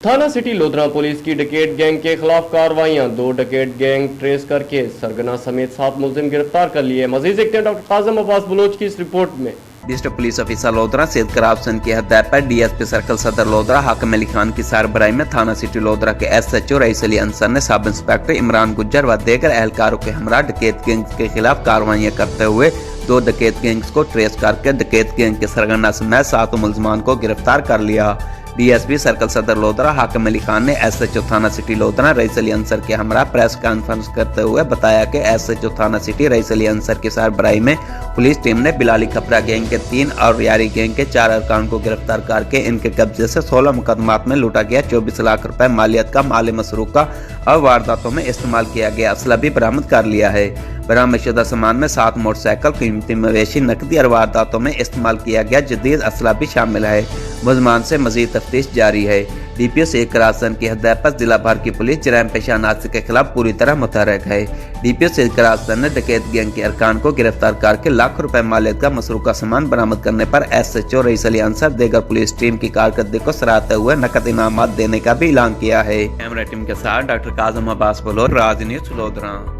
थाना city lodhra police की डकैत गैंग के खिलाफ कार्रवाइयां। 2 डकैत गैंग ट्रेस करके सरगना समेत 7 मुलजिम गिरफ्तार कर लिए। मजीद देखते हैं डॉक्टर काजम अब्बास बलोच की इस रिपोर्ट में। District police officer Lodhran Syed कराबसन की हदायत पर डीएसपी सर्कल सदर लोधरा हाकिम अली खान की सरबराही में थाना सिटी लोधरा के एसएचओ रईस अली अंसर ने सब इंस्पेक्टर इमरान गुज्जर व दीगर एहलकारों के हमरा डकैत गैंग के खिलाफ कार्रवाइयां करते हुए 2 डकैत गैंग्स को ट्रेस करके डकैत गैंग के सरगना समेत 7 मुलजमान को गिरफ्तार कर लिया। डीएसपी सर्कल सदर लोधरा हाकिम अली खान ने एसएचओ थाना सिटी लोधरा रईस अली अंसर के हमरा प्रेस कॉन्फ्रेंस करते हुए बताया कि एसएचओ थाना सिटी रईस अली अंसर की सरबराही में पुलिस टीम ने बिलाली खपरा गैंग के 3 और यारी गैंग के 4 अरकान को गिरफ्तार करके इनके कब्जे से 16 मुकदमात में लूटा गया 24 लाख रुपए मालियत का माल मसरूका और वारदातों में इस्तेमाल किया गया असला भी बरामद कर लिया है। बरामदशुदा सामान में 7 मोटरसाइकिल, कीमती मवेशी, नकदी और वारदातों में इस्तेमाल किया गया जदीद असला भी शामिल है। मुलजमान से मजीद तफ्तीश जारी है। डीपीओ सैयद कराबसन की हदायत पर जिला भर की पुलिस जराइम पेशा अनासर के खिलाफ पूरी तरह मुतहरक है। डीपीओ सैयद कराबसन ने डकैत गैंग के अरकान को गिरफ्तार करके लाखों रुपए मालियत का मसरूका सामान बरामद करने पर एसएचओ रईस अली अंसर दीगर पुलिस टीम की कारकर्दगी को सराहते हुए नकद इनामात देने का भी ऐलान किया है। कैमरा टीम के साथ डॉक्टर काजम अब्बास बलोच, राज न्यूज़ लोधरा।